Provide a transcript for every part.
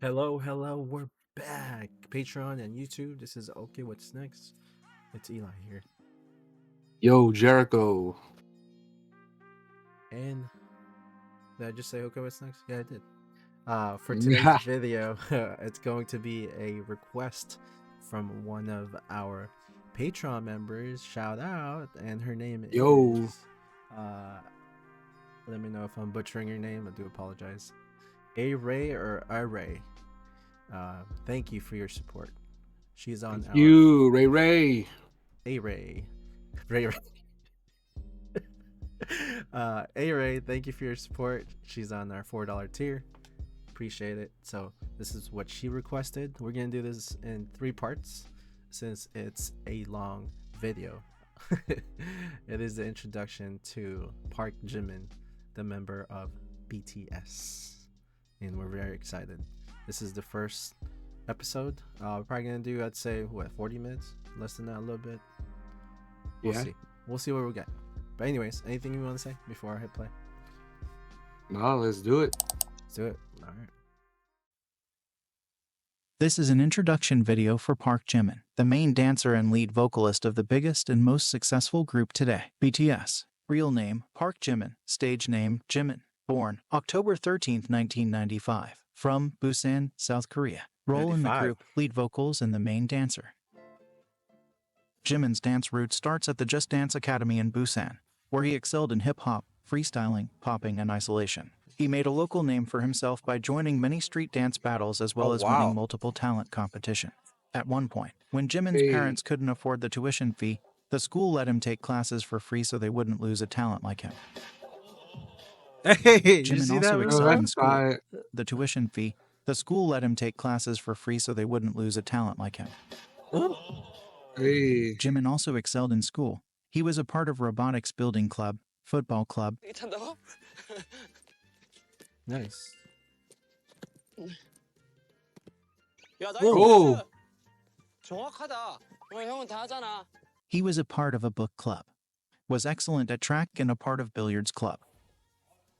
Hello, hello, we're back. Patreon and YouTube. This is Okay, what's next? It's Eli here. Yo, Jericho. And did I just say okay, what's next? Yeah, I did. For today's video, it's going to be a request from one of our Patreon members. Shout out, and her name Yo. is. Uh, Let me know if I'm butchering your name. I do apologize. A Ray or A Ray. Thank you for your support. She's on Thank our you, Ray Ray. A Ray. Ray Ray. A Ray, thank you for your support. She's on our $4 tier. Appreciate it. So this is what she requested. We're gonna do this in 3 parts since it's a long video. It is the introduction to Park Jimin, the member of BTS, and we're very excited. This is the first episode. We're probably gonna do, I'd say, what, 40 minutes? Less than that, a little bit. We'll see. We'll see what we get. But anyways, anything you want to say before I hit play? No, let's do it. Let's do it. All right. This is an introduction video for Park Jimin, the main dancer and lead vocalist of the biggest and most successful group today, BTS. Real name, Park Jimin. Stage name, Jimin. Born October 13th, 1995. From Busan, South Korea. Role in the 95. group, lead vocals and the main dancer. Jimin's dance route starts at the Just Dance Academy in Busan, where he excelled in hip-hop, freestyling, popping, and isolation. He made a local name for himself by joining many street dance battles as well as winning multiple talent competitions. At one point, when Jimin's parents couldn't afford the tuition fee, the school let him take classes for free so they wouldn't lose a talent like him. Hey, Jimin also excelled in school. The tuition fee, the school let him take classes for free so they wouldn't lose a talent like him. Hey. Jimin also excelled in school. He was a part of robotics building club, football club. Nice. Oh. He was a part of a book club. Was excellent at track and a part of billiards club.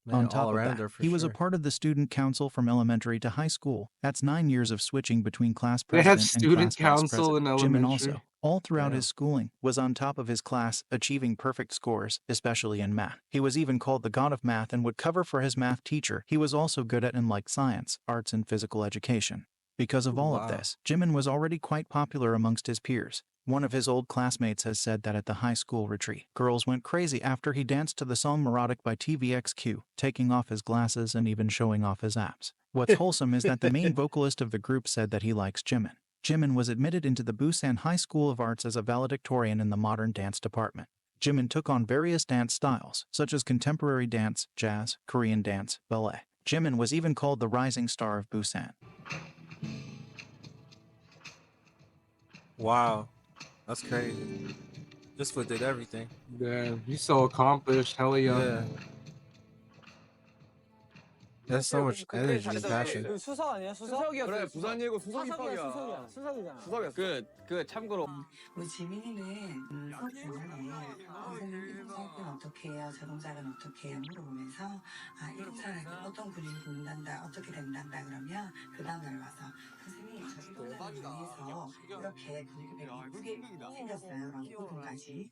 Man, On top of that, he was a part of the student council from elementary to high school. That's 9 years of switching between class They have president and student class vice council president. in Jimin elementary. also, all throughout his schooling, was on top of his class, achieving perfect scores, especially in math. He was even called the god of math and would cover for his math teacher. He was also good at and liked science, arts, and physical education. Because of all of this, Jimin was already quite popular amongst his peers. One of his old classmates has said that at the high school retreat, girls went crazy after he danced to the song Melodic by TVXQ, taking off his glasses and even showing off his abs. What's wholesome is that the main vocalist of the group said that he likes Jimin. Jimin was admitted into the Busan High School of Arts as a valedictorian in the modern dance department. Jimin took on various dance styles, such as contemporary dance, jazz, Korean dance, ballet. Jimin was even called the rising star of Busan. Wow. That's crazy. This foot did everything. Yeah, he's so accomplished. Hell yeah. Yeah. That's so much energy and passion. 수석 아니야? 수석이었어. 그래, 부산이고 수석 입학이야. 수석이었어. 끝. 참고로. 우리 지민이는 수업 중간에 선생님 이동사역은 어떻게 해요? 자동차는 어떻게 해요? 물어보면서 이동사역은 어떤 근육이 붙는다, 어떻게 된단다 그러면 그 다음날 와서 선생님 저 이동사역을 위해서 이렇게 근육이 이쁘게 생겼어요. 라고 부분까지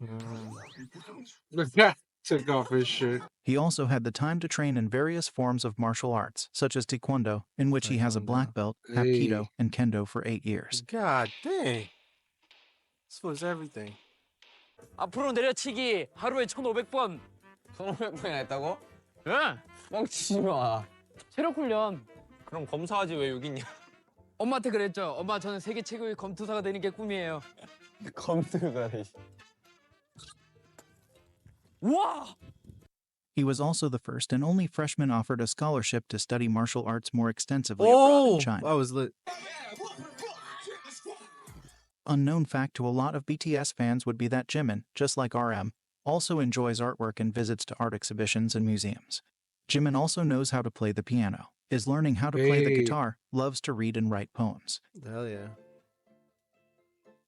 Took off his shirt. He also had the time to train in various forms of martial arts, such as Taekwondo, in which he has a black belt, Hapkido, and Kendo for 8 years. God dang. This was everything. 앞으로 내려치기 하루에 1,500번. 1,500번이나 했다고? 응. 뻥치지 마. 체력 훈련. 그럼 검사하지 왜 여기 있냐? 엄마한테 그랬죠. 엄마 저는 세계 최고의 검투사가 되는 게 꿈이에요. 검투가 돼. 와! He was also the first and only freshman offered a scholarship to study martial arts more extensively abroad in China. I was lit. Unknown fact to a lot of BTS fans would be that Jimin, just like RM, also enjoys artwork and visits to art exhibitions and museums. Jimin also knows how to play the piano, is learning how to play the guitar, loves to read and write poems. Hell yeah.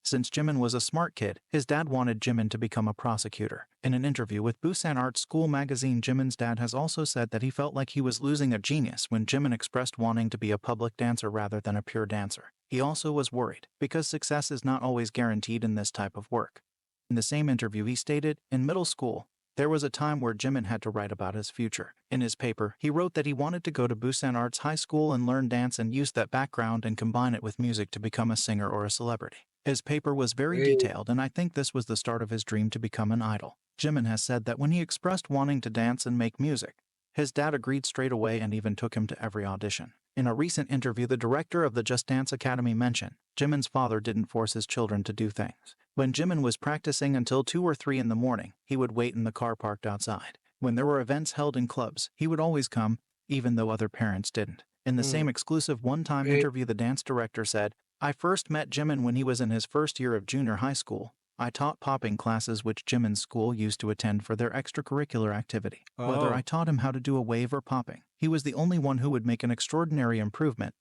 Since Jimin was a smart kid, his dad wanted Jimin to become a prosecutor. In an interview with Busan Art School magazine, Jimin's dad has also said that he felt like he was losing a genius when Jimin expressed wanting to be a public dancer rather than a pure dancer. He also was worried, because success is not always guaranteed in this type of work. In the same interview, he stated, in middle school, there was a time where Jimin had to write about his future. In his paper, he wrote that he wanted to go to Busan Arts High School and learn dance and use that background and combine it with music to become a singer or a celebrity. His paper was very Hey, detailed, and I think this was the start of his dream to become an idol. Jimin has said that when he expressed wanting to dance and make music, his dad agreed straight away and even took him to every audition. In a recent interview, the director of the Just Dance Academy mentioned Jimin's father didn't force his children to do things. When Jimin was practicing until 2 or 3 in the morning, he would wait in the car parked outside. When there were events held in clubs, he would always come, even though other parents didn't. In the same exclusive one-time hey, interview, the dance director said, I first met Jimin when he was in his first year of junior high school. I taught popping classes which Jimin's school used to attend for their extracurricular activity. Whether I taught him how to do a wave or popping, he was the only one who would make an extraordinary improvement.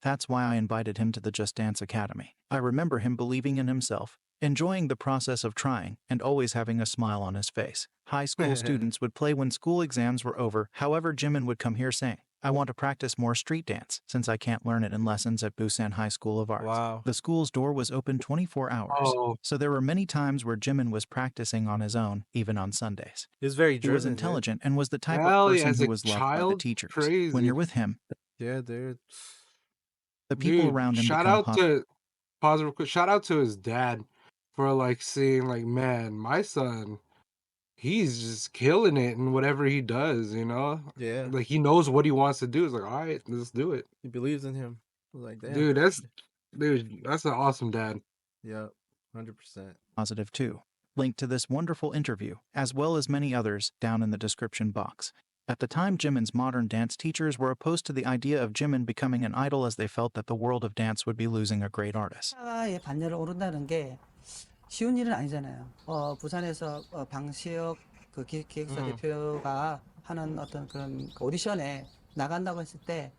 That's why I invited him to the Just Dance Academy. I remember him believing in himself, enjoying the process of trying, and always having a smile on his face. High school students would play when school exams were over. However, Jimin would come here saying, I want to practice more street dance, since I can't learn it in lessons at Busan High School of Arts. Wow. The school's door was open 24 hours, oh, so there were many times where Jimin was practicing on his own, even on Sundays. He was very He was driven, dude. intelligent and was the type of hell yeah, person as who a was loved by the child, teachers. When crazy. you're with him, Yeah, dude. the people Dude, around him shout become out to pause real quick. Shout out to his dad for like seeing like, man, my son, he's just killing it in whatever he does, you know? Yeah. Like he knows what he wants to do. It's like, all right, let's do it. He believes in him. I was like, damn. Dude, that's an awesome dad. Yep. 100%. positive too. Link to this wonderful interview, as well as many others, down in the description box. At the time, Jimin's modern dance teachers were opposed to the idea of Jimin becoming an idol, as they felt that the world of dance would be losing a great artist. 의 반열을 오른다는 게 쉬운 일은 아니잖아요. 부산에서 방시혁 그 기획사 대표가 하는 어떤 그런 오디션에 나간다고 했을 때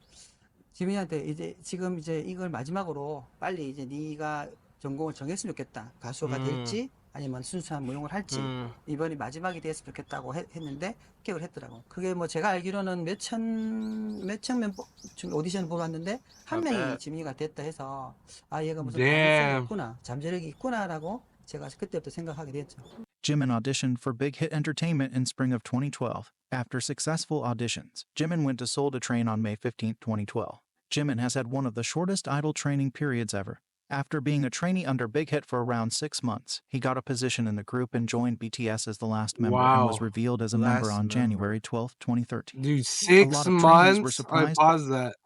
지민이한테 이제 지금 이제 이걸 마지막으로 빨리 이제 네가 전공을 정했으면 좋겠다. 가수가 될지 아니면 순수한 무용을 할지 이번이 마지막이 됐으면 좋겠다고 했는데 합격을 했더라고. 그게 뭐 제가 알기로는 몇천 명 지금 오디션을 보러 왔는데 한 명이 지민이가 됐다 해서 아 얘가 무슨 가능성이 있구나, 잠재력이 있구나라고 제가 그때부터 생각하게 됐죠. Jimin auditioned for Big Hit Entertainment in spring of 2012. After successful auditions, Jimin went to Seoul to train on May 15, 2012. Jimin has had one of the shortest idol training periods ever. After being a trainee under Big Hit for around 6 months, he got a position in the group and joined BTS as the last member and was revealed as a member on January 12, 2013. Dude, A 6 lot of trainees were months? I surprised. paused that.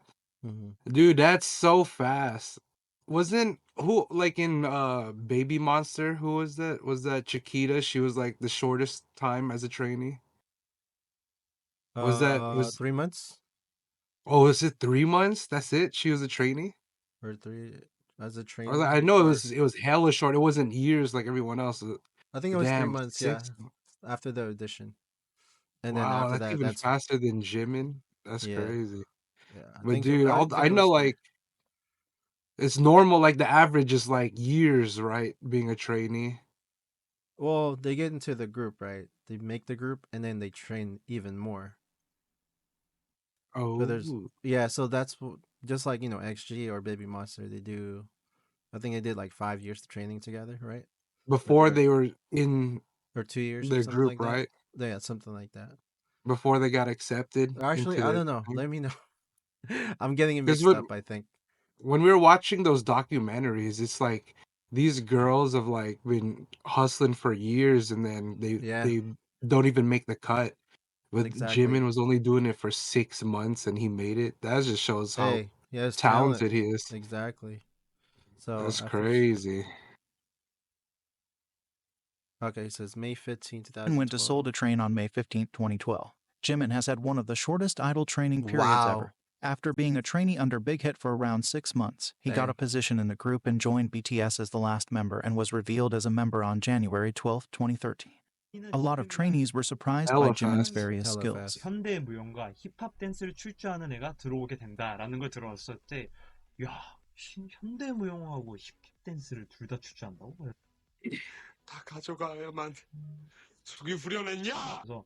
Mm-hmm. Dude, that's so fast. Wasn't who like in Baby Monster? Who was that? Was that Chiquita? She was like the shortest time as a trainee. Was 3 months oh, was it 3 months? That's it? She was a trainee? or 3 as a Or trainee? like, I know or- it was hella short. It wasn't years like everyone else. I think it was 3 Damn, months. 6 Yeah, after the audition, and then Wow, after that's that, even that's faster than Jimin. That's yeah, crazy. yeah. But dude, I think it know was 3. like it's normal, like the average is like years, right? Being a trainee. Well, they get into the group, right? They make the group, and then they train even more. So there's Oh, so that's just like XG or Baby Monster. They do. I think they did like 5 years of training together, right? before Or, they were in or 2 years, the something group, like that. right? Yeah, something like that. Before they got accepted Actually, into I the don't know. Let me know. I'm getting it 'cause mixed up, I think. when we were watching those documentaries, it's like these girls have like been hustling for years and then Yeah, they don't even make the cut. But exactly. Jimin was only doing it for 6 months and he made it. That just shows how Hey, he has talent. talented he is. Exactly. So That's after crazy. okay, it says May 15, Jimin went to Seoul 2012. to train on May 15, 2012. Jimin has had one of the shortest idol training periods Wow. ever. After being a trainee under Big Hit for around 6 months, he got a Dang. position in the group and joined BTS as the last member and was revealed as a member on January 12, 2013. A lot of trainees were surprised by Hella Jimin's fast. various Hella skills. fast. 현대 무용과 힙합 댄스를 출 줄 아는 애가 들어오게 된다라는 걸 들었을 때, 야, 현대 무용하고 힙합 댄스를 둘 다 출 줄 안다고? 다 가져가야만 속이 후련했냐? 그래서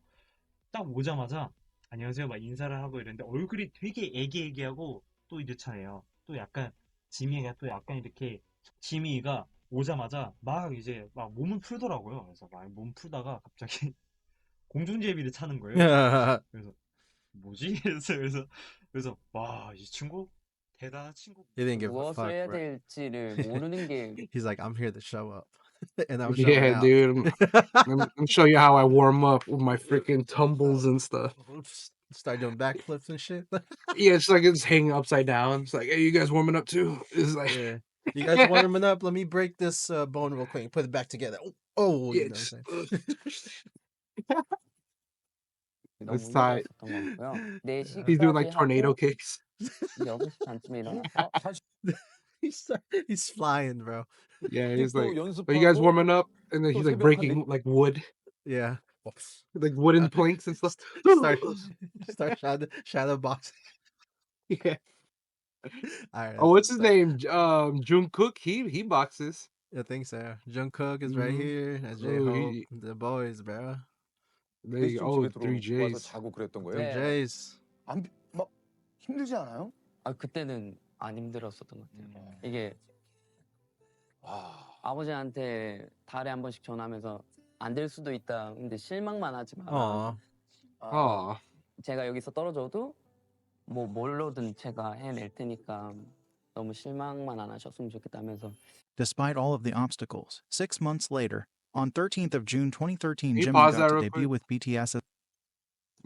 딱 오자마자 안녕하세요 막 인사를 하고 이랬는데 얼굴이 되게 애기애기하고 또 이렇잖아요. 또 약간 지미가 또 약간 이렇게 지미가 오자마자 막 이제 막 몸을 풀더라고요. 그래서 막 몸 풀다가 갑자기 공중제비를 차는 거예요. 그래서 뭐지? 그래서 와, 이 친구 대단한 친구. He didn't give a 무엇을 fuck, 해야 bro. 될지를 모르는 게 He's like, I'm here to show up, and I'm showing Yeah, out. dude. Let me show you how I warm up with my freaking tumbles and stuff. Start doing backflips and shit. Yeah, it's like it's hanging upside down. It's like, hey, you guys warming up too? It's like, Yeah. You guys warming up? Let me break this bone real quick and put it back together. Oh, yeah, you know what just, I'm saying? 너무 It's tight. 힘들었었던 것 같고요. He's doing 4시까지 like tornado 하고 kicks. 6시 반쯤에 일어나서 he's flying, bro. Yeah, he's like, are you guys warming up? And then he's like breaking like wood, Yeah. like wooden planks and stuff. Start shadow boxing. Yeah. All right. Oh, what's his name? Jungkook. He boxes. I think so. Jungkook is right Mhm. here. That's J Oh, Hope. The boys, bro. There you go. Oh, 3Js. 자고 그랬던 거예요? Three J's. 막 힘들지 않아요? 그때는 안 힘들었었던 것 같아요. 이게 와. 아버지한테 달에 한 번씩 전화하면서 안 될 수도 있다. 근데 실망만 하지 마. Aw. Oh, 제가 여기서 떨어져도 뭐 뭘로든 제가 해낼 테니까 너무 실망만 안 하셨으면 좋겠다면서. Despite all of the obstacles, 6 months later, on 13th of June 2013, Can you Jimin pause got that to real debut quick? with BTS.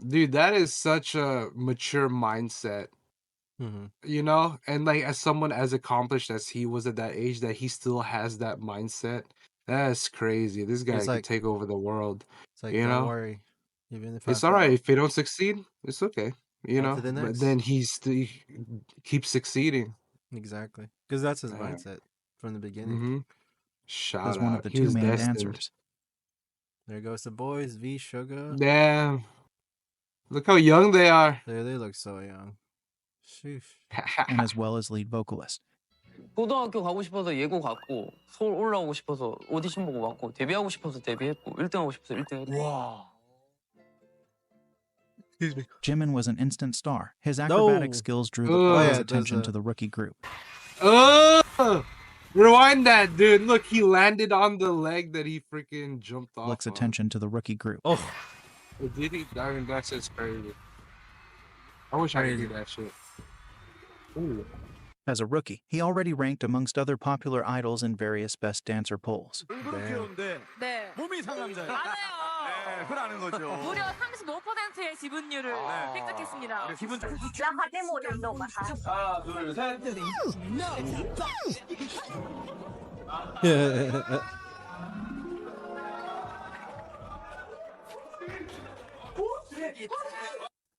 dude, that is such a mature mindset. Mm-hmm. You know, and like as someone as accomplished as he was at that age, that he still has that mindset. That's crazy. This guy It's could like, take over the world. it's like, You don't know, worry. Even if it's I all right fail, if they don't succeed. It's okay. You on know, to the but next. then he keeps succeeding. Exactly. Because that's his Yeah. mindset from the beginning. Mm-hmm. Shout as one of out. the He two was main destined. dancers. There goes the boys, V Sugar. Damn. Look how young they are. They look so young. Sheesh. And as well as lead vocalist. 고등학교 가고 싶어서 예고 갔고 서울 올라오고 싶어서 오디션 보고 왔고 데뷔하고 싶어서 데뷔했고 1등 하고 싶어서 1등 했고. 와. Excuse me. Jimin was an instant star. His acrobatic No. skills drew the Oh, public's yeah, there's attention a- to the rookie group. Oh, rewind that, dude. Look, he landed on the leg that he freaking jumped off. Public's on. attention to the rookie group. Oh, Oh, did he? I mean, that's just crazy. I wish I could do Crazy. that shit. Ooh. As a rookie, he already ranked amongst other popular idols in various best dancer polls. damn. 네. 몸이 상남자예요. 맞아요. 그러는 거죠. 무려 35%의 지분율을 획득했습니다. 기분 좋. 하나, 둘, 셋.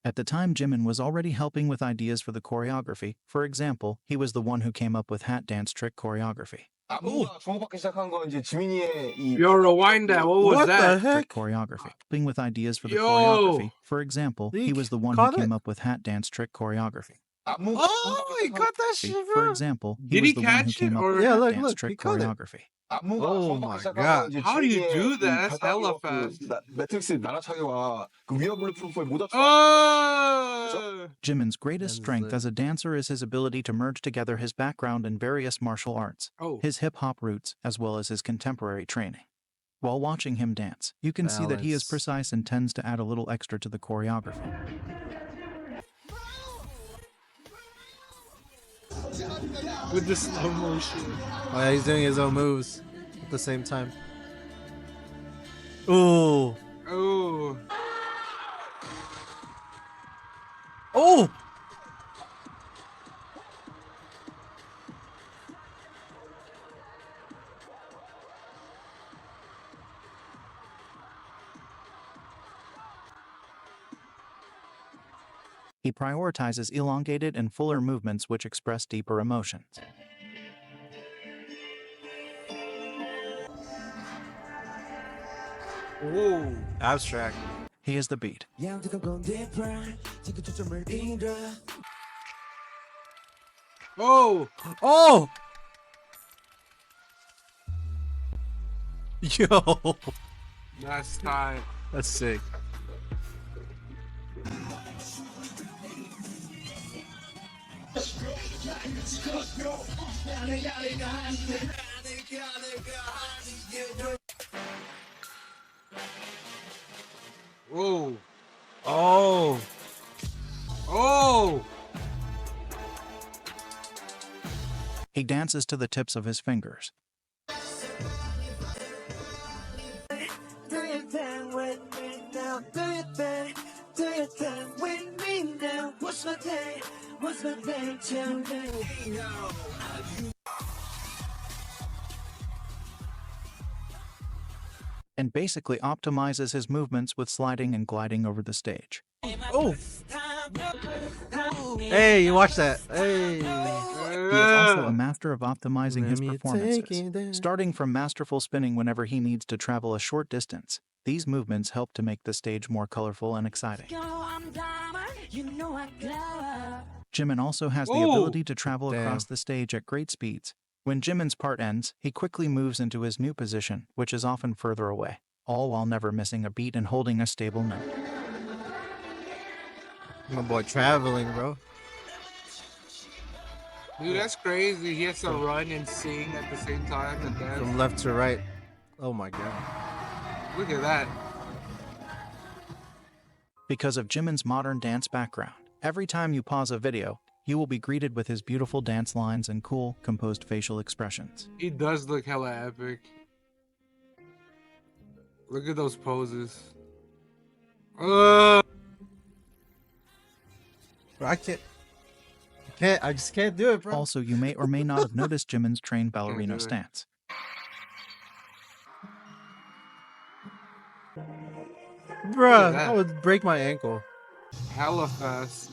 At the time, Jimin was already helping with ideas for the choreography. For example, he was the one who came up with hat dance trick choreography. 안무가 주목받기 시작한 건 이제 지민이의 이 Yo, rewind that. What was What the that? heck? Trick choreography. Helping with ideas for the Yo! choreography. For example, he He was the one who caught came it? up with hat dance trick choreography. 안무가 Oh, he got that shit, For bro. example, he Did was he the one who catch came it up or? with Yeah, hat look, dance look, trick he caught it. choreography. 안무가 Oh 주목받기 my 시작한 God. 건 이제 How do you 지민이의 do 이 that? That's hella 결과기록 그 fast. 매트릭스 나나차기와 그 위어 블루프루프의 모자 Oh! Jimin's greatest That's strength lit. as a dancer is his ability to merge together his background in various martial arts, Oh. his hip-hop roots, as well as his contemporary training. While watching him dance, you can see that he is Balance. precise and tends to add a little extra to the choreography. With the slow motion. Oh, yeah, he's doing his own moves at the same time. Ooh. Oh. Oh! He prioritizes elongated and fuller movements which express deeper emotions. Oh. Abstract. He is the beat. Oh. Oh! Yo, That's time. that's sick. Oh. Oh, Oh. He dances to the tips of his fingers. And basically optimizes his movements with sliding and gliding over the stage. oh. Hey, you watch that? Hey. He is also a master of optimizing Let his me performances, take it there. starting from masterful spinning whenever he needs to travel a short distance. These movements help to make the stage more colorful and exciting. Jimin also has the Oh. ability to travel Damn. across the stage at great speeds. When Jimin's part ends, he quickly moves into his new position, which is often further away, all while never missing a beat and holding a stable note. My boy traveling, bro. Dude, that's crazy. He has to run and sing at the same time and dance. From left to right. Oh my god. Look at that. Because of Jimin's modern dance background, every time you pause a video, you will be greeted with his beautiful dance lines and cool, composed facial expressions. He does look hella epic. Look at those poses. Bro, I just can't do it, bro. Also, you may or may not have noticed Jimin's trained ballerina do it. stance. Bruh, that. I would break my ankle. Hella fast.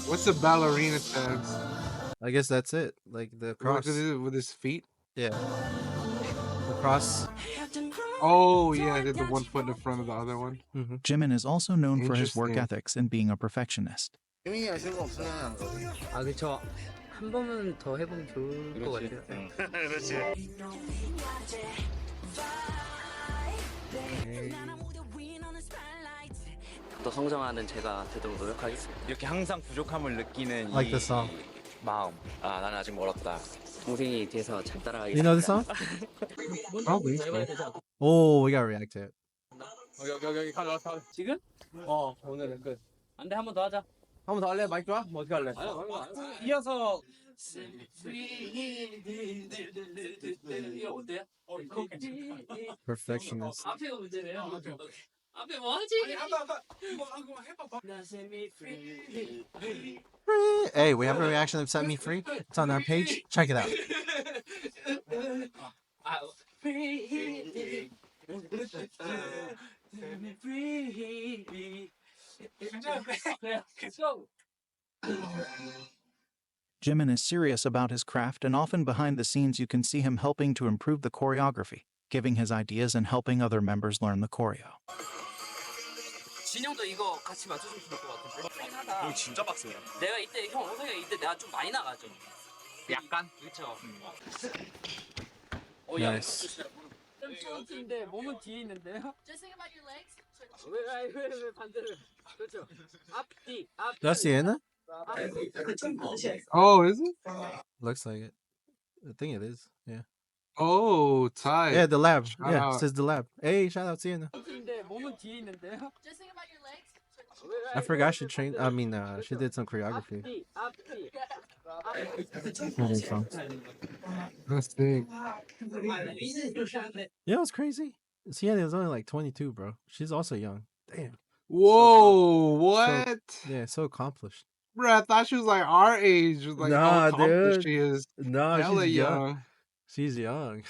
What's the ballerina stance? I guess that's it. Like the cross. Look at it with his feet. Yeah. The cross. Oh yeah, did the one foot in front of the other one. Mm-hmm. Jimin is also known for his work Interesting. ethics and being a perfectionist. 아 그쵸. 한 번은 더 해보면 좋을 것 같아요. 더 성장하는 제가 되도록 노력하겠습니다. 이렇게 항상 부족함을 느끼는 Like 이 the song. 마음. 아, 나는 아직 멀었다. 동생이 뒤에서 잘 따라가겠습니다. You know the song? Probably. Oh, we gotta react to it. 여기 가자. 지금? 오늘은 끝. 안 돼, 한 번 더 하자. 한 번 더 할래? 마이크 좋아? 뭐 어떻게 할래? 이어서 이거 어때요? Perfectionist. 앞에가 문제네요. 앞에 뭐 하지? Hey, we have a reaction of Set Me Free. It's on our page. Check it out. Jimin is serious about his craft, and often behind the scenes you can see him helping to improve the choreography, giving his ideas and helping other members learn the choreo. 진영도 이거 같이 맞춰주면 좋을 것 같은데. 이거 진짜 빡세요. 내가 이때 형 호석이 이때 내가 좀 많이 나가죠. 약간 그렇죠. Nice. 좀 몸은 뒤에 있는데요. Just think about your legs. 왜 반대를? 그렇죠. 앞뒤 앞. That's Sienna? Oh, is it? Looks like it. I think it is. Yeah. Oh, tight. Yeah, the lab. Shout Yeah, out. it says the lab. Hey, shout out Sienna. 몸은 뒤에 있는데요. Just think about your legs. I forgot she trained. I mean, she did some choreography. 앞뒤. That's big. You know what's crazy? Sienna is only like 22, bro. She's also young. Damn. Whoa, what? Yeah, so accomplished. Bro, I thought she was like our age. Like Nah, how accomplished dude. she is. No, Hella she's young. young. She's young.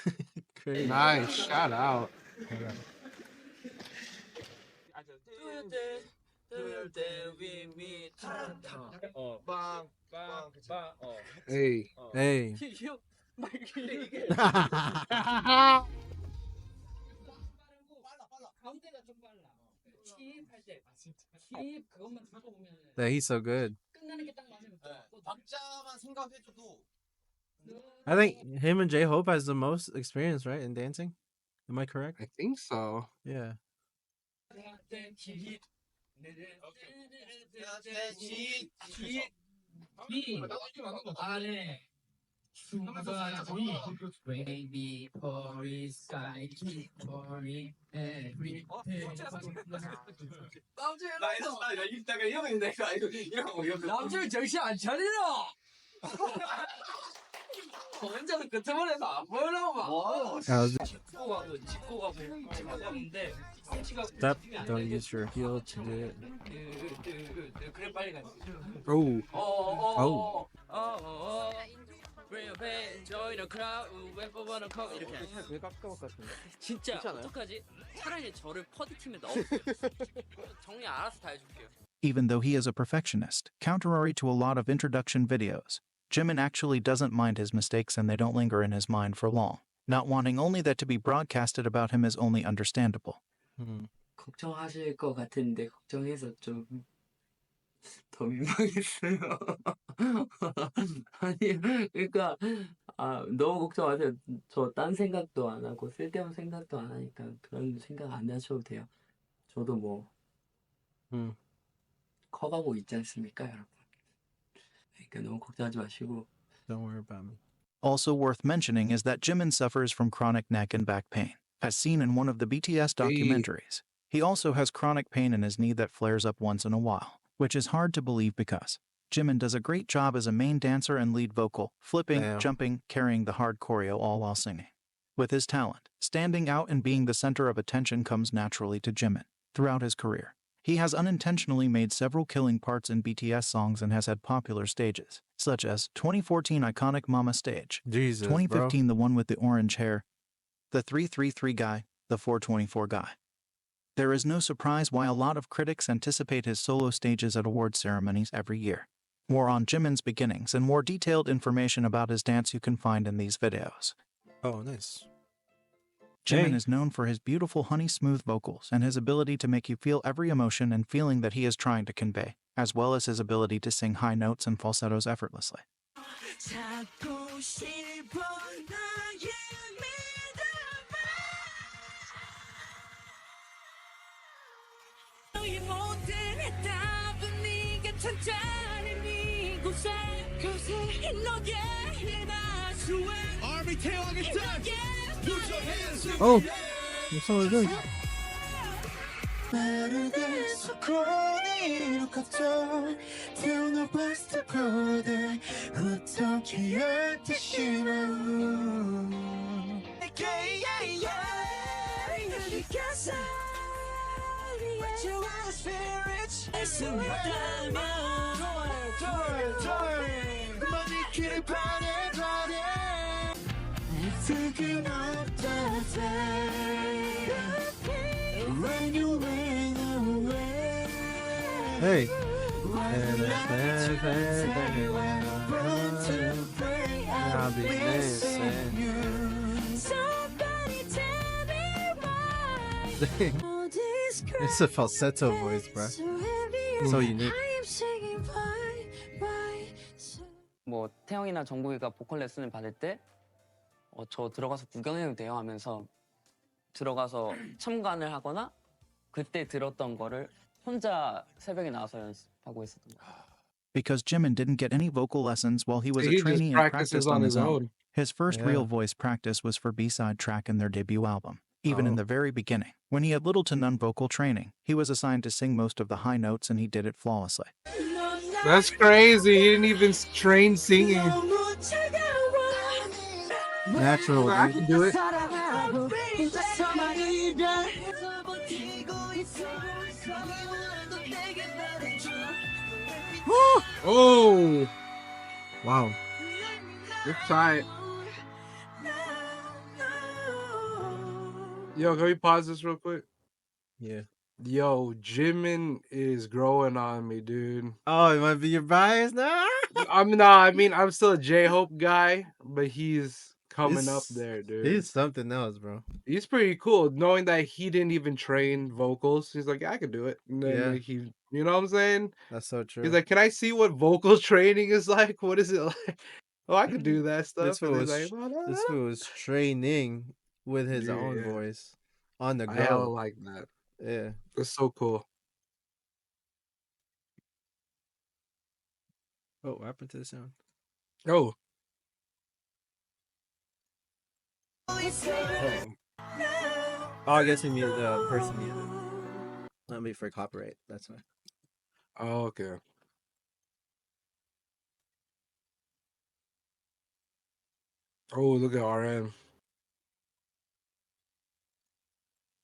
Crazy. Nice, shout out. Hey. Hey. Yeah, he's so good. 끝나는 게 딱 맞으면 박자만 생각해줘도 I think him and J Hope has the most experience, right, in dancing. Am I correct? I think so. Yeah. 남자를 정신 안 차리나? 혼자서 끝에만해서 안 보이나 봐. 짚고 가는데 Step. Don't use your heel to do it. 그래 빨리 가. Oh. Oh. Join the crowd, 웹버버는 컵 이렇게. 진짜 어떡하지? 차라리 저를 퍼드팀에 넣어. 정리 알아서 다 해줄게요. Even though he is a perfectionist, contrary to a lot of introduction videos, Jimin actually doesn't mind his mistakes and they don't linger in his mind for long. Not wanting only that to be broadcasted about him is only understandable. 걱정하실 것 같은데 걱정해서 좀 더 민망했어요. 아니, 그러니까 너무 걱정하세요. 저 딴 생각도 안 하고 쓸데없는 생각도 안 하니까 그런 생각 안 하셔도 돼요. 저도 뭐 커가고 있지 않습니까, 여러분? 그러니까 너무 걱정하지 마시고. Don't worry about me. Also worth mentioning is that Jimin suffers from chronic neck and back pain, as seen in one of the BTS documentaries. He also has chronic pain in his knee that flares up once in a while, which is hard to believe because Jimin does a great job as a main dancer and lead vocal, flipping, jumping, carrying the hard choreo all while singing. With his talent, standing out and being the center of attention comes naturally to Jimin. Throughout his career, he has unintentionally made several killing parts in BTS songs and has had popular stages, such as 2014 iconic Mama stage, Jesus, 2015 the one with the orange hair, the 333 guy, the 424 guy. There is no surprise why a lot of critics anticipate his solo stages at award ceremonies every year. More on Jimin's beginnings and more detailed information about his dance you can find in these videos. Oh, nice. Jimin is known for his beautiful honey-smooth vocals and his ability to make you feel every emotion and feeling that he is trying to convey, as well as his ability to sing high notes and falsettos effortlessly. Oh, what's all good? Hey. I'll be dancing. It's a falsetto voice, bro. So unique. 뭐 태영이나 정국이가 보컬 레슨을 받을 때 저 들어가서 구경해도 돼요 하면서 들어가서 참관을 하거나 그때 들었던 거를 혼자 새벽에 나와서 연습하고 있었던 거예요. Because Jimin didn't get any vocal lessons while he was a He just trainee and practices practiced on his own. His first Yeah. real voice practice was for B-side track in their debut album. Even in the very beginning, when he had little to none vocal training, he was assigned to sing most of the high notes and he did it flawlessly. That's crazy. He didn't even train singing. Natural, I can do it. Oh, Wow. you're tight. Yo, can we pause this real quick? Yeah. Yo, Jimin is growing on me, dude. Oh, it might be your bias now. I'm still a J-Hope guy, but he's coming up there, dude. He's something else, bro. He's pretty cool, knowing that he didn't even train vocals. He's like, yeah, I can do it. And then Yeah. like, you know what I'm saying? That's so true. He's like, can I see what vocal training is like? What is it like? Oh, I could do that This stuff. And fool he's was like, "No, no, this no." fool was training with his own Yeah, voice on the I hella go. like that. Yeah. It's so cool. Oh, what happened to the sound? Oh, Oh. Oh, I guess we muted the person muted. Not me for copyright. That's why. oh, okay. Oh, look at RM.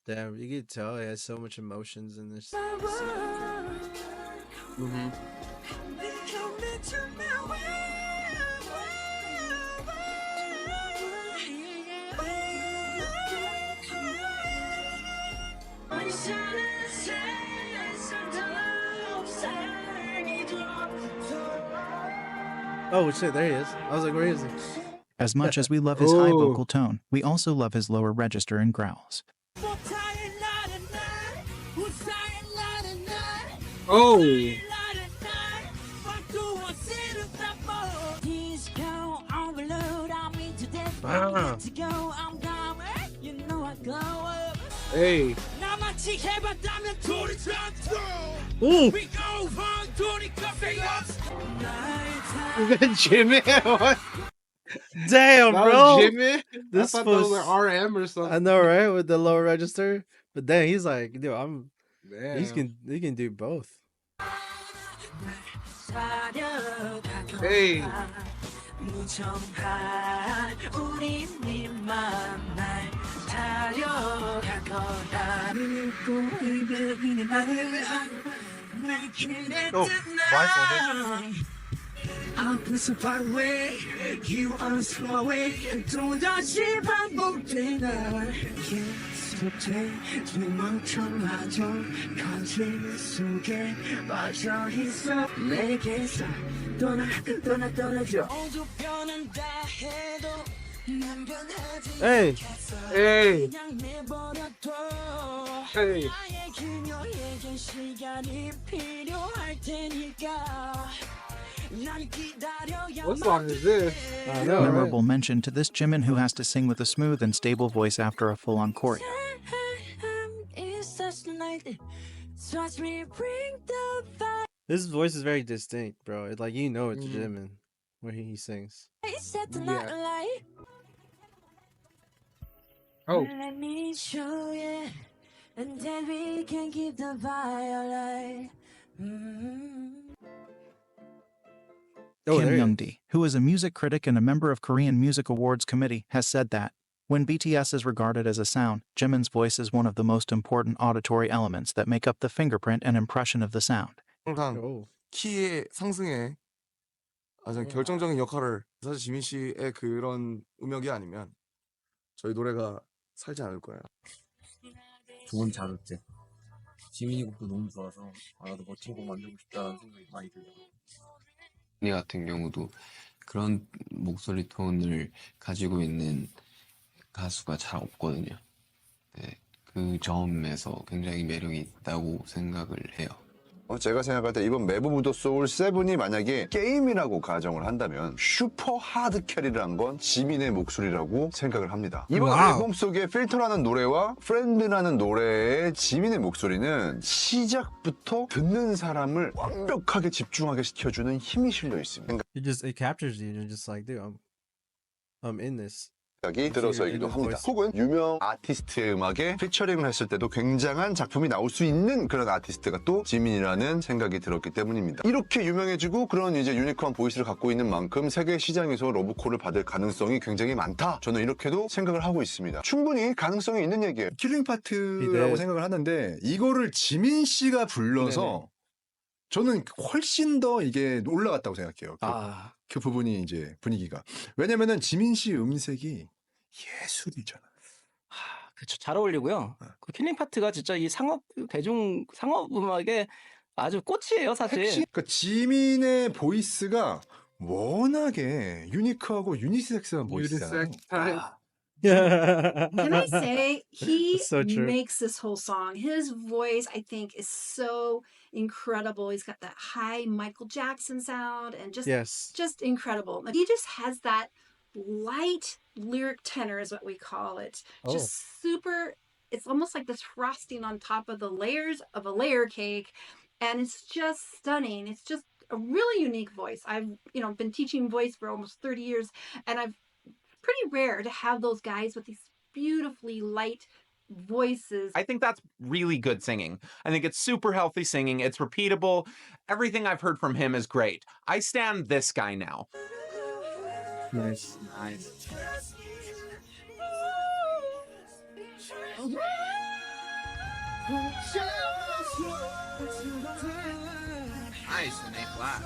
Damn, you can tell he has so much emotions in this scene. Mm-hmm. Oh shit, there he is. I was like, where is he? As much as we love his high Oh, vocal tone, we also love his lower register and growls. oh, ah, hey, Ooh! is that Jimmy? What? Damn, That bro! was Jimmy? I This thought that was was like RM or I something. know, right? With the lower register. But then he's like, dude, Damn. he can do both. Hey, Oh, blindfolded. Hey! hey, hey. What song is this? I know, right? Memorable mention to this Jimin, who has to sing with a smooth and stable voice after a full-on choreo. His voice is very distinct, bro. It's like, you know it's Mhm. Jimin when he sings. Yeah. Oh, Oh, Kim there he is. Young-di, who is a music critic and a member of Korean Music Awards Committee, has said that when BTS is regarded as a sound, Jimin's voice is one of the most important auditory elements that make up the fingerprint and impression of the sound. 항상 Oh. 키의 상승에 가장 결정적인 역할을 사실 지민 씨의 그런 음역이 아니면 저희 노래가 살지 않을 거예요. 좋은 자극제. 지민이 곡도 너무 좋아서 나도 멋진 곡 만들고 싶다는 생각이 많이 들더라고요. 이 같은 경우도 그런 목소리 톤을 가지고 있는 가수가 잘 없거든요. 네, 그 점에서 굉장히 매력이 있다고 생각을 해요. 제가 생각할 때 이번 매부 무더 소울 7이 만약에 게임이라고 가정을 한다면 슈퍼 하드 캐리라는 건 지민의 목소리라고 생각을 합니다. 이번 와우. 앨범 속의 필터라는 노래와 프렌드라는 노래의 지민의 목소리는 시작부터 듣는 사람을 완벽하게 집중하게 시켜주는 힘이 실려 있습니다. It captures you. You're just like, dude, I'm in this. 생각이 들어서이기도 합니다. 혹은 유명 아티스트의 음악에 피처링을 했을 때도 굉장한 작품이 나올 수 있는 그런 아티스트가 또 지민이라는 생각이 들었기 때문입니다. 이렇게 유명해지고 그런 이제 유니크한 보이스를 갖고 있는 만큼 세계 시장에서 러브콜을 받을 가능성이 굉장히 많다. 저는 이렇게도 생각을 하고 있습니다. 충분히 가능성이 있는 얘기예요. 킬링 파트라고 생각을 하는데 이거를 지민 씨가 불러서 저는 훨씬 더 이게 올라갔다고 생각해요. 그 부분이 이제 분위기가. 왜냐면은 지민 씨 음색이 예술이잖아. 그쵸. 잘 어울리고요. 그 킬링 파트가 진짜 이 대중 상업 음악의 아주 꽃이에요, 사실. 그러니까 지민의 보이스가 워낙에 유니크하고 유니섹스한 보이스잖아요. 유니섹스 타입. Can I say he That's so true. makes this whole song? His voice, I think, is so incredible. He's got that high Michael Jackson sound and Yes. just incredible. Like, he just has that light lyric tenor is what we call it. Oh. Just super. It's almost like this frosting on top of the layers of a layer cake, and it's just stunning. It's just a really unique voice. I've been teaching voice for almost 30 years, and I've pretty rare to have those guys with these beautifully light voices. I think that's really good singing. I think it's super healthy singing. It's repeatable. Everything I've heard from him is great. I stand this guy now. Nice. Nice. Nice, and A flat.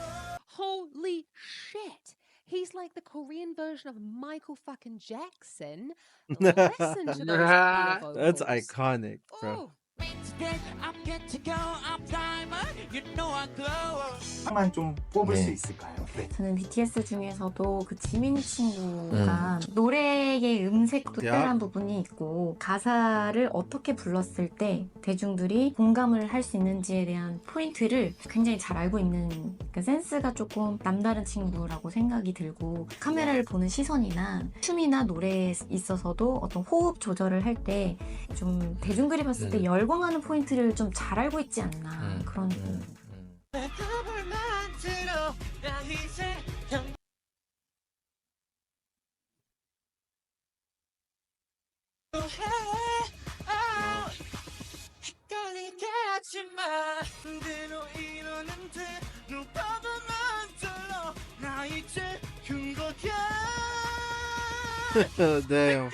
Holy shit. He's like the Korean version of Michael fucking Jackson. Listen to those clear vocals. That's iconic, bro. Oh. 만 좀 뽑을 네. 수 있을까요? 네. 저는 BTS 중에서도 그 지민 친구가 노래의 음색도 특별한 부분이 있고 가사를 어떻게 불렀을 때 대중들이 공감을 할 수 있는지에 대한 포인트를 굉장히 잘 알고 있는 그러니까 센스가 조금 남다른 친구라고 생각이 들고 카메라를 보는 시선이나 춤이나 노래에 있어서도 어떤 호흡 조절을 할 때 좀 대중들이 봤을 때 열광하는 포인트를 좀 잘 알고 있지 않나 그런 Damn.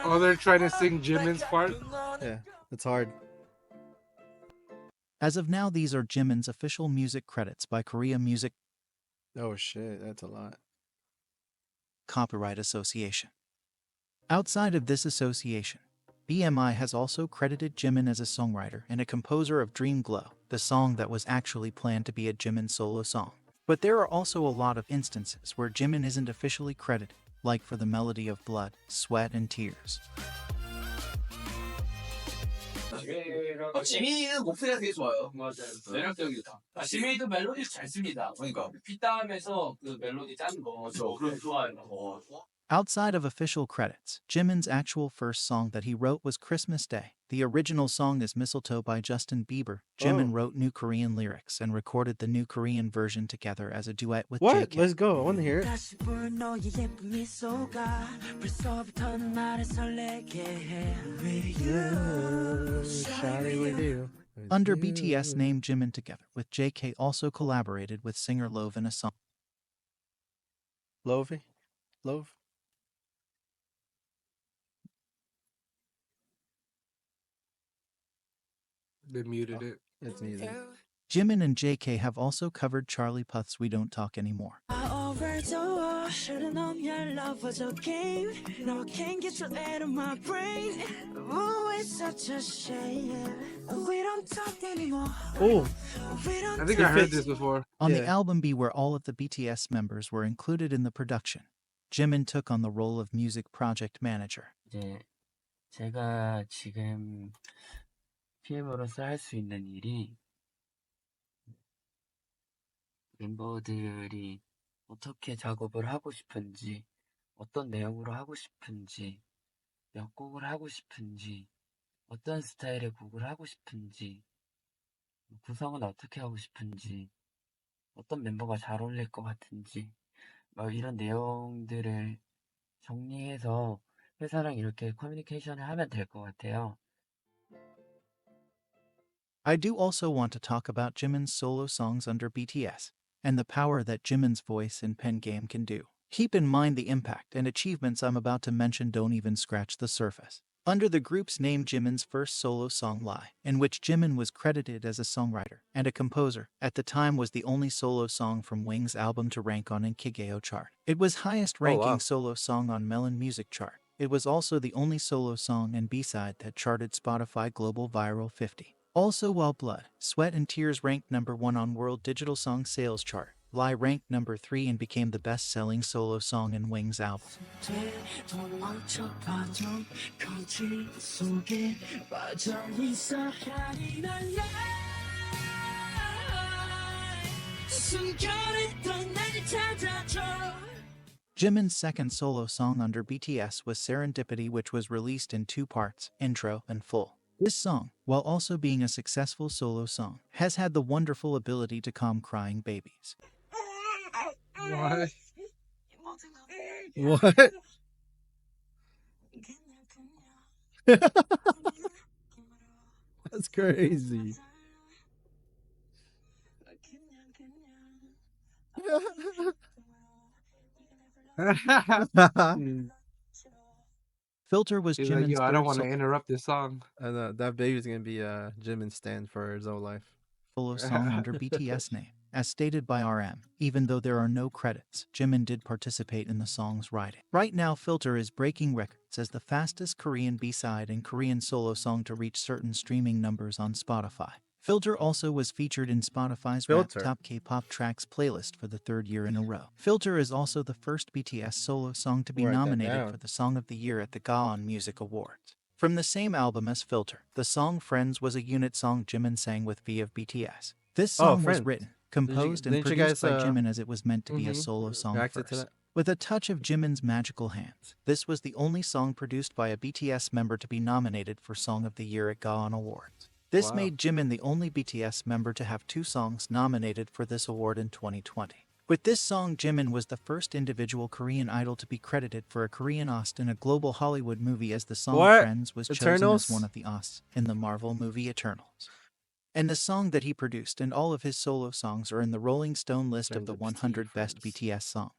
Oh, they're trying to sing Jimin's part? Yeah, it's hard. As of now, these are Jimin's official music credits by Korea Music Oh shit, that's a lot. Copyright Association. Outside of this association, BMI has also credited Jimin as a songwriter and a composer of Dream Glow, the song that was actually planned to be a Jimin solo song. But there are also a lot of instances where Jimin isn't officially credited, like for the melody of Blood, Sweat and Tears. 지민이는 목소리가 되게 좋아요. 맞아요. 매력적이다. 지민이도 멜로디 잘 씁니다. 그러니까 빗다음에서 그 멜로디 짠 거. 저 그럼 좋아요. Outside of official credits, Jimin's actual first song that he wrote was Christmas Day. The original song is Mistletoe by Justin Bieber. Jimin wrote new Korean lyrics and recorded the new Korean version together as a duet with What? JK. Let's go. I want to hear it. Under BTS name Jimin together with JK also collaborated with singer Love in a song. Lovey? Love? They muted it. It's music. Jimin and JK have also covered Charlie Puth's We Don't Talk Anymore. Oh, I think I heard this before. On the album B, where all of the BTS members were included in the production, Jimin took on the role of music project manager. 이제 제가 지금 PM으로서 할 수 있는 일이 멤버들이 어떻게 작업을 하고 싶은지, 어떤 내용으로 하고 싶은지, 몇 곡을 하고 싶은지, 어떤 스타일의 곡을 하고 싶은지, 구성은 어떻게 하고 싶은지, 어떤 멤버가 잘 어울릴 것 같은지, 이런 내용들을 정리해서 회사랑 이렇게 커뮤니케이션을 하면 될 것 같아요. I do also want to talk about Jimin's solo songs under BTS, and the power that Jimin's voice in Pen Game can do. Keep in mind the impact and achievements I'm about to mention don't even scratch the surface. Under the group's name, Jimin's first solo song Lie, in which Jimin was credited as a songwriter and a composer, at the time was the only solo song from Wing's album to rank on Inkigyo chart. It was highest ranking solo song on Melon Music chart. It was also the only solo song and B-side that charted Spotify Global Viral 50. Also, while Blood, Sweat and Tears ranked #1 on World Digital Song Sales Chart, Lie ranked #3 and became the best-selling solo song in Wings' album. Jimin's second solo song under BTS was Serendipity, which was released in 2 parts, intro and full. This song, while also being a successful solo song, has had the wonderful ability to calm crying babies. What? What? That's crazy. Filter was He's like, Jimin's yo, I don't third want to interrupt this song. And that baby's gonna be Jimin stand for his whole life. solo song under BTS name. As stated by RM, even though there are no credits, Jimin did participate in the song's writing. Right now, Filter is breaking records as the fastest Korean B-side and Korean solo song to reach certain streaming numbers on Spotify. Filter also was featured in Spotify's Rap Top K-pop Tracks playlist for the 3rd year in a row. Filter is also the first BTS solo song to be Write that nominated down. for the Song of the Year at the Gaon Music Awards. From the same album as Filter, the song Friends was a unit song Jimin sang with V of BTS. This song was Friends. written, composed, and didn't you produced guys, by Jimin as it was meant to be a solo song reacted to first. that? With a touch of Jimin's magical hands, this was the only song produced by a BTS member to be nominated for Song of the Year at Gaon Awards. This Wow. made Jimin the only BTS member to have 2 songs nominated for this award in 2020. With this song, Jimin was the first individual Korean idol to be credited for a Korean OST in a global Hollywood movie, as the song What? Friends was chosen Eternals? as one of the OSTs in the Marvel movie Eternals. And the song that he produced and all of his solo songs are in the Rolling Stone list of the 100 best BTS songs.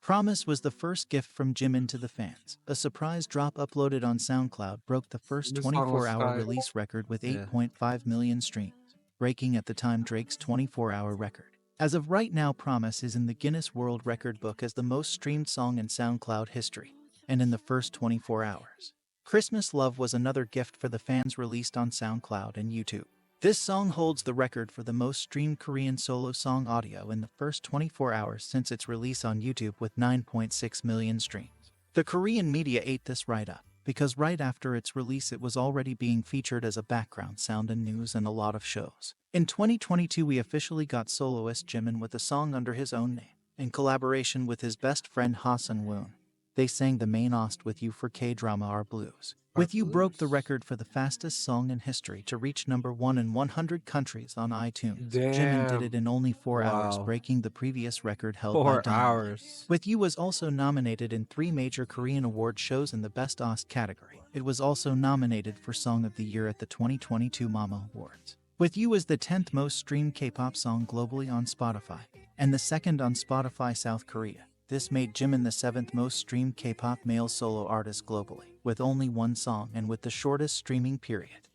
Promise was the first gift from Jimin to the fans. A surprise drop uploaded on SoundCloud broke the first This song was 24-hour tight. release record with Yeah. 8.5 million streams, breaking at the time Drake's 24-hour record. As of right now, Promise is in the Guinness World Record book as the most streamed song in SoundCloud history, and in the first 24 hours. Christmas Love was another gift for the fans released on SoundCloud and YouTube. This song holds the record for the most streamed Korean solo song audio in the first 24 hours since its release on YouTube with 9.6 million streams. The Korean media ate this right up, because right after its release it was already being featured as a background sound in news and a lot of shows. In 2022 we officially got soloist Jimin with a song under his own name, in collaboration with his best friend Ha Sung-woon. They sang the main OST With You for K-drama Our Blues. With You broke the record for the fastest song in history to reach #1 in 100 countries on iTunes. Jimin did it in only 4 hours, Wow. breaking the previous record held 4 by Dynamite. hours. With You was also nominated in 3 major Korean award shows in the Best OST category. It was also nominated for Song of the Year at the 2022 Mama Awards. With You is the 10th most streamed K-pop song globally on Spotify, and the 2nd on Spotify South Korea. This made Jimin the 7th most streamed K-pop male solo artist globally, with only 1 song and with the shortest streaming period.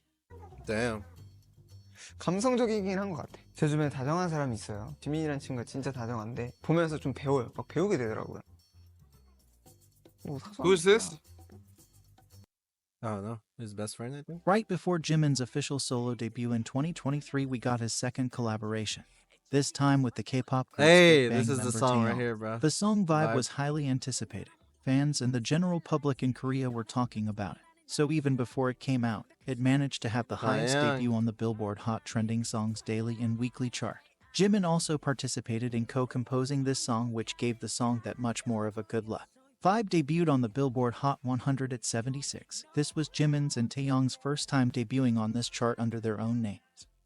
Damn. 감성적이긴 한 것 같아. 제 주변에 다정한 사람이 있어요. 지민이라는 친구가 진짜 다정한데 보면서 좀 배워요. 막 배우게 되더라고요. Who's this? I don't know. His best friend, I think? Right before Jimin's official solo debut in 2023, we got his second collaboration. This time with the K-pop group Hey, Big Bang this is the member song right Taeyong. here, bro. The song Vibe Vibe. was highly anticipated. Fans and the general public in Korea were talking about it. So even before it came out, it managed to have the highest Taeyong. debut on the Billboard Hot Trending Songs daily and weekly chart. Jimin also participated in co-composing this song, which gave the song that much more of a good look. Vibe debuted on the Billboard Hot 100 at 76. This was Jimin's and Taeyong's first time debuting on this chart under their own names.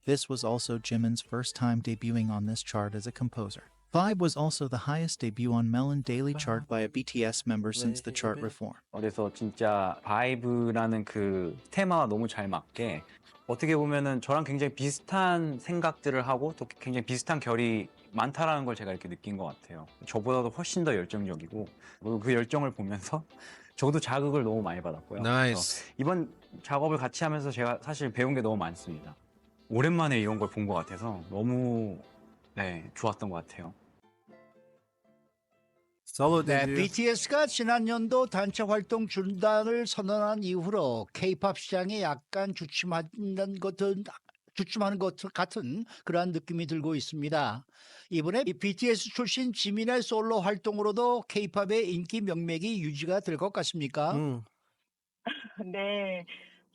This was also Jimin's first time debuting on this chart as a composer. Vibe was also the highest debut on Melon Daily chart by a BTS member since the chart reform. 그래서 진짜 바이브라는 그 테마와 너무 잘 맞게 어떻게 보면은 저랑 굉장히 비슷한 생각들을 하고 또 굉장히 비슷한 결이 많다라는 걸 제가 이렇게 느낀 것 같아요. 저보다도 훨씬 더 열정적이고 그리고 그 열정을 보면서 저도 자극을 너무 많이 받았고요. Nice. 이번 작업을 같이 하면서 제가 사실 배운 게 너무 많습니다. 오랜만에 이런 걸 본 것 같아서 너무 좋았던 것 같아요. Solo 네, debut. BTS가 지난 연도 단체 활동 중단을 선언한 이후로 K-팝 시장에 약간 주춤하는 것 같은 그러한 느낌이 들고 있습니다. 이번에 BTS 출신 지민의 솔로 활동으로도 K-팝의 인기 명맥이 유지가 될 것 같습니까? 네.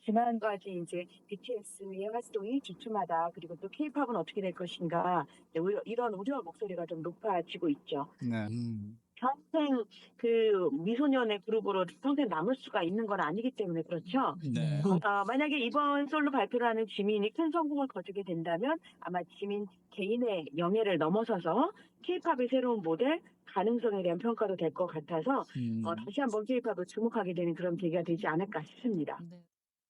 지난까지 이제 BTS의 활동이 주춤하다. 그리고 또 K-팝은 어떻게 될 것인가. 네, 이런 우려 목소리가 좀 높아지고 있죠. 네. 평생 그 미소년의 그룹으로 평생 남을 수가 있는 건 아니기 때문에 그렇죠. 네. 만약에 이번 솔로 발표를 하는 지민이 큰 성공을 거두게 된다면 아마 지민 개인의 영예를 넘어서서 K-팝의 새로운 모델 가능성에 대한 평가도 될 것 같아서 다시 한번 K-팝을 주목하게 되는 그런 계기가 되지 않을까 싶습니다.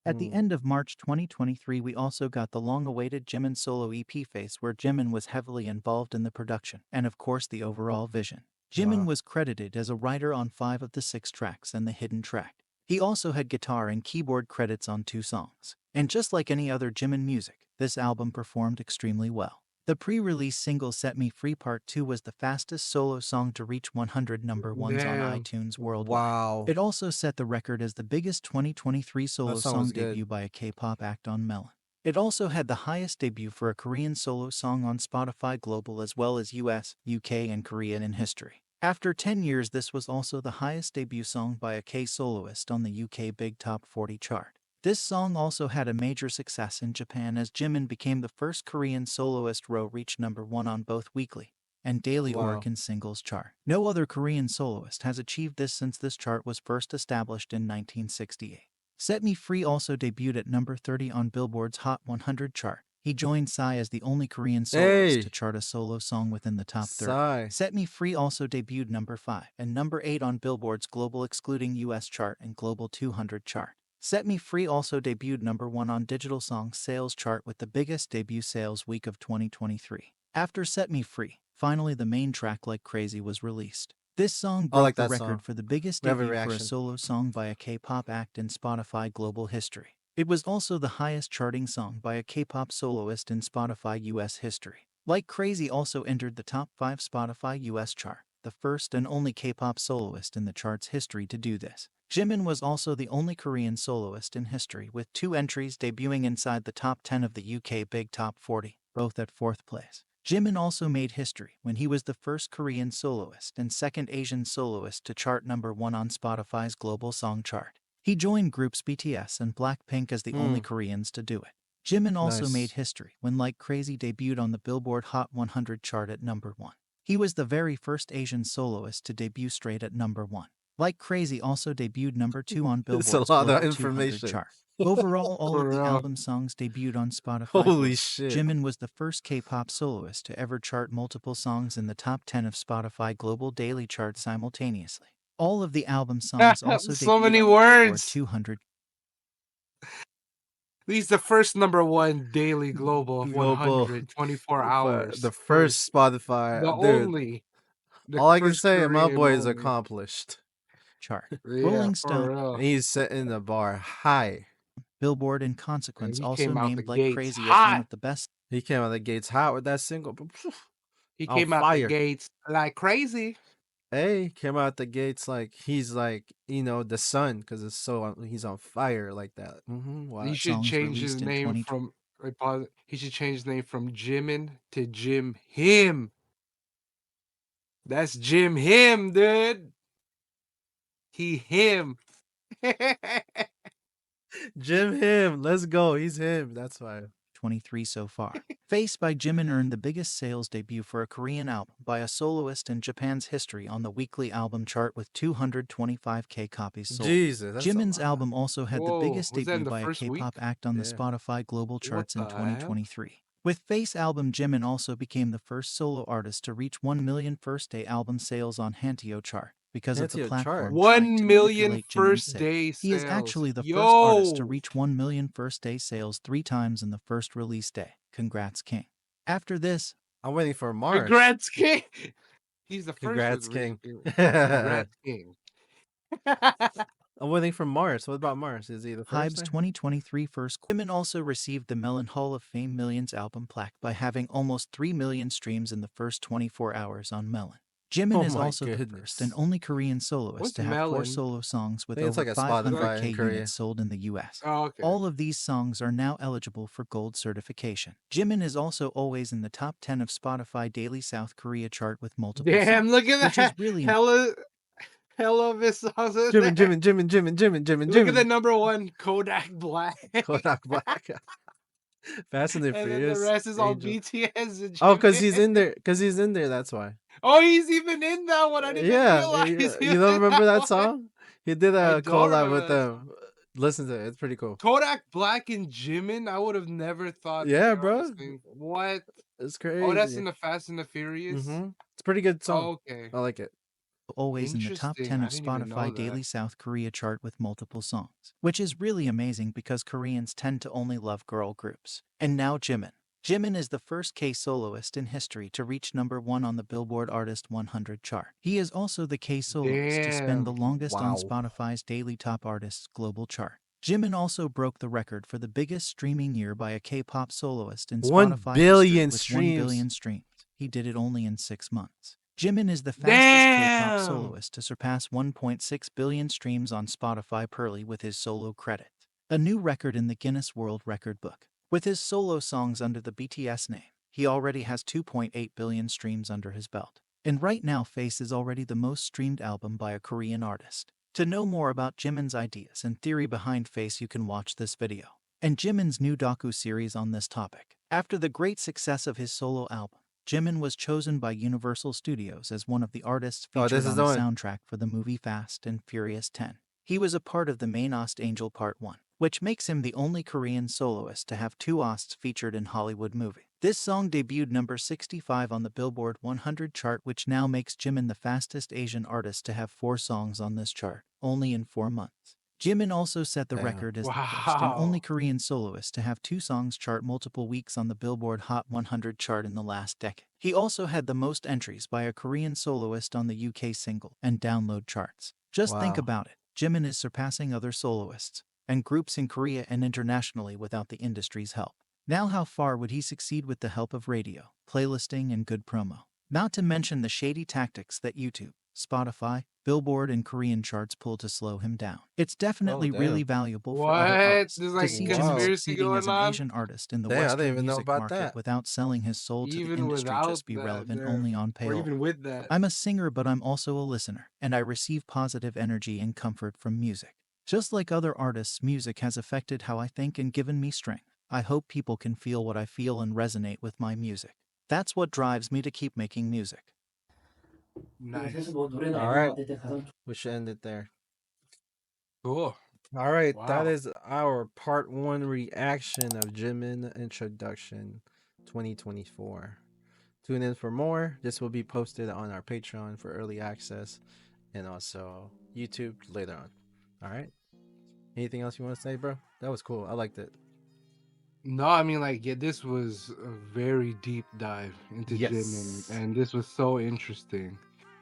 At the end of March 2023, we also got the long-awaited Jimin solo EP Face, where Jimin was heavily involved in the production, and of course the overall vision. Jimin was credited as a writer on 5 of the 6 tracks and the hidden track. He also had guitar and keyboard credits on 2 songs. And just like any other Jimin music, this album performed extremely well. The pre-release single Set Me Free Part 2 was the fastest solo song to reach 100 number ones on Damn. iTunes worldwide. Wow. It also set the record as the biggest 2023 solo song song was good. debut by a K-pop act on Melon. It also had the highest debut for a Korean solo song on Spotify Global as well as US, UK, and Korea in history. After 10 years, this was also the highest debut song by a K soloist on the UK Big Top 40 chart. This song also had a major success in Japan as Jimin became the first Korean soloist to reach number 1 on both weekly and daily Oricon singles chart. No other Korean soloist has achieved this since this chart was first established in 1968. Set Me Free also debuted at number 30 on Billboard's Hot 100 chart. He joined Psy as the only Korean soloist to chart a solo song within the top 30. Psy. Set Me Free also debuted number 5 and number 8 on Billboard's Global excluding US chart and Global 200 chart. Set Me Free also debuted number 1 on Digital Song Sales chart with the biggest debut sales week of 2023. After Set Me Free, finally the main track Like Crazy was released. This song broke the record for the biggest debut for a solo song by a K-pop act in Spotify global history. It was also the highest charting song by a K-pop soloist in Spotify US history. Like Crazy also entered the top 5 Spotify US chart, the first and only K-pop soloist in the chart's history to do this. Jimin was also the only Korean soloist in history with 2 entries debuting inside the top 10 of the UK Big Top 40, both at 4th place. Jimin also made history when he was the first Korean soloist and second Asian soloist to chart number 1 on Spotify's global song chart. He joined groups BTS and Blackpink as the only Koreans to do it. Jimin also made history when Like Crazy debuted on the Billboard Hot 100 chart at number 1. He was the very first Asian soloist to debut straight at number 1. Like Crazy also debuted number 2 on Billboard's It's a lot Global of 200 information. chart. Overall, all of the real. album songs debuted on Spotify. Holy shit. Jimin was the first K-pop soloist to ever chart multiple songs in the top 10 of Spotify Global Daily Chart simultaneously. All of the album songs also So debuted many on Billboard words. 200. He's the first number 1 daily global of Global. 100, 24 hours. The first Spotify. The Dude, only. The all I can first say, my Korean boy is only. accomplished. Chart. Yeah, Rolling for Stone. real. And he's setting the bar high. Billboard in consequence He also came out the named Like gates Crazy as hot. one of the best. He came out of the gates hot with that single. He On came out the fire. gates like crazy. Hey, came out the gates like he's like, you know, the sun because he's on fire like that. Wow. He should songs change his released in name 2020. from wait, pause. He should change his name from Jimin to Jim Him. That's Jim Him, dude. He him. Jim him. Let's go. He's him. That's why. 23 so far. Face by Jimin earned the biggest sales debut for a Korean album by a soloist in Japan's history on the weekly album chart with 225k copies sold. Jesus, that's a Jimin's lot. album also had Whoa, the biggest was that in debut the by a first week? K-pop act on the Yeah. Spotify global charts in the hell? 2023. With Face album, Jimin also became the first solo artist to reach 1 million first-day album sales on Hanteo chart because of the Hanteo platform chart. 1 trying to million manipulate Jimin's first sales. day He is sales. actually the first artist to Yo! reach 1 million first-day sales 3 times in the first release day. Congrats, King. After this, I'm waiting for Mars. Congrats, King. He's the first Congrats, with King. Congrats, King. I'm waiting for Mars. What about Mars? Is he the first? Hybe's 2023 first. Jimin also received the Melon Hall of Fame Millions album plaque by having almost 3 million streams in the first 24 hours on Melon. Jimin Oh is my also the first goodness. and only Korean soloist What's to have 4 Melon? solo songs with think it's over like a Spotify in 500k Korea. units sold in the US. Oh, okay. All of these songs are now eligible for gold certification. Jimin is also always in the top 10 of Spotify Daily South Korea chart with multiple Damn, songs, look at which that. is really Hella of his songs in Jimin, there. Jimin. Look at the number one, Kodak Black. Kodak Black. Fast and the And then the Furious. rest is all Angel. BTS and Oh, because Jimin. he's in there. Because he's in there. That's why. Oh, he's even in that one. I didn't even Yeah. realize. he You was don't in remember that one. song? He did I a don't collab remember with that them. Listen to it. It's pretty cool. Kodak Black and Jimin. I would have never thought. Yeah, that they were on bro. the same- What? It's Oh, that's crazy. in the Fast and the Furious. It's a pretty good song. Okay. I like it. always in the top Interesting. 10 I of didn't even know Spotify that. Daily South Korea chart with multiple songs, which is really amazing because Koreans tend to only love girl groups. And now Jimin. Jimin is the first K soloist in history to reach number 1 on the Billboard Artist 100 chart. He is also the K soloist to spend the Damn. longest on Wow. Spotify's Daily Top Artists global chart. Jimin also broke the record for the biggest streaming year by a K-pop soloist in 1 Spotify billion history with 1 billion streams. streams. He did it only in 6 months. Jimin is the fastest K-pop Damn. soloist to surpass 1.6 billion streams on Spotify Pearly with his solo credit, a new record in the Guinness World Record book. With his solo songs under the BTS name, he already has 2.8 billion streams under his belt. And right now Face is already the most streamed album by a Korean artist. To know more about Jimin's ideas and theory behind Face, you can watch this video and Jimin's new docu-series on this topic. After the great success of his solo album, Jimin was chosen by Universal Studios as one of the artists Oh, featured this is on the the one. soundtrack for the movie Fast and Furious 10. He was a part of the main OST Angel Part 1, which makes him the only Korean soloist to have 2 OSTs featured in Hollywood movie. This song debuted number 65 on the Billboard 100 chart, which now makes Jimin the fastest Asian artist to have 4 songs on this chart, only in 4 months. Jimin also set the Damn. record as the first and only Korean soloist to have 2 songs chart multiple weeks on the Billboard Hot 100 chart in the last decade. He also had the most entries by a Korean soloist on the UK single and download charts. Just think Wow. about it. Jimin is surpassing other soloists and groups in Korea and internationally without the industry's help. Now how far would he succeed with the help of radio, playlisting, and good promo? Not to mention the shady tactics that YouTube, Spotify, Billboard, and Korean charts pull to slow him down. It's definitely really damn. valuable for other What? artists There's to like see Jimin conspiracy succeeding as going an on. Asian artist in the Damn, I didn't Western even know music about market that. without selling his soul to the Even industry without just be that, relevant there, only on or payroll. even with that. I'm a singer, but I'm also a listener, and I receive positive energy and comfort from music. Just like other artists, music has affected how I think and given me strength. I hope people can feel what I feel and resonate with my music. That's what drives me to keep making music. Nice. All right. We should end it there. Cool. All right. Wow. That is our part 1 reaction of Jimin Introduction 2024. Tune in for more. This will be posted on our Patreon for early access and also YouTube later on. All right. Anything else you want to say, bro? That was cool. I liked it. No, I mean, like, yeah, this was a very deep dive into Yes. Jimin, and this was so interesting.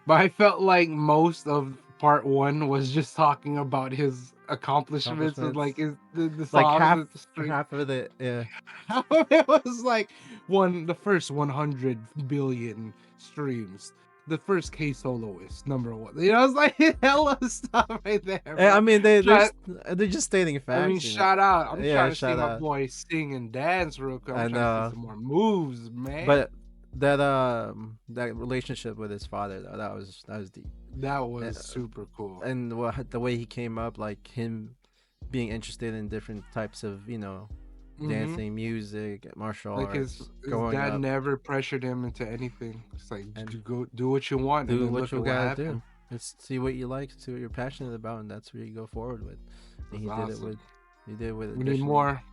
But I felt like most of part 1 was just talking about his accomplishments with like the songs, Like with the string. half of it, yeah. Half of it was like the first 100 billion streams. The first K soloist, number 1. You know, it's like hella stuff right there. I bro. mean, they're Shout- just stating facts. I mean, you know. shout out. I'm Yeah, trying to see shout my out. boy sing and dance real quick. I I'm trying to know. see some more moves, man. But that relationship with his father, though, that was deep. That was super cool. And the way he came up, like him being interested in different types of, Mhm. dancing, music, martial Like arts. his growing dad up. never pressured him into anything. It's like, go do what you want. and Do then what look you at gotta happened. do. Just see what you like, see what you're passionate about, and that's where you go forward with. And he That's did it awesome. with. He did it with. We need additional- more.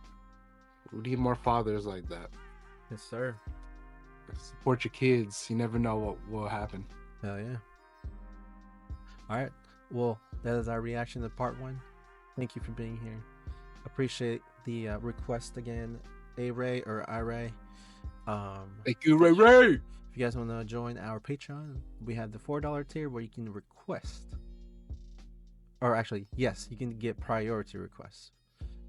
We need more fathers like that. Yes, sir. Support your kids. You never know what will happen. Hell yeah. All right. Well, that is our reaction to part 1. Thank you for being here. Appreciate the request again, A-Ray or I-Ray. Thank you, Ray Ray. If you guys want to join our Patreon, we have the $4 tier where you can request. Or actually, yes, you can get priority requests.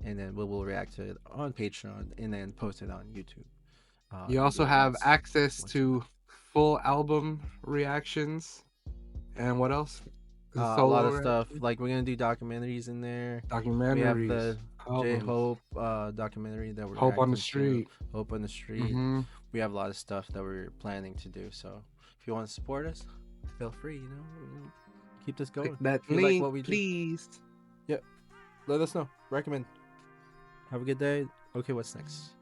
And then we will react to it on Patreon and then post it on YouTube. You also have access to full album reactions. And what else? A lot of stuff. Like we're gonna do documentaries in there. Documentaries. We have the J albums. Hope documentary that we're Hope on the reacting Street. to. Hope on the Street. Mhm. We have a lot of stuff that we're planning to do. So if you want to support us, feel free. You know, keep this going. Click that If you link, like what we do, please. Yep. Let us know. Recommend. Have a good day. Okay, what's next?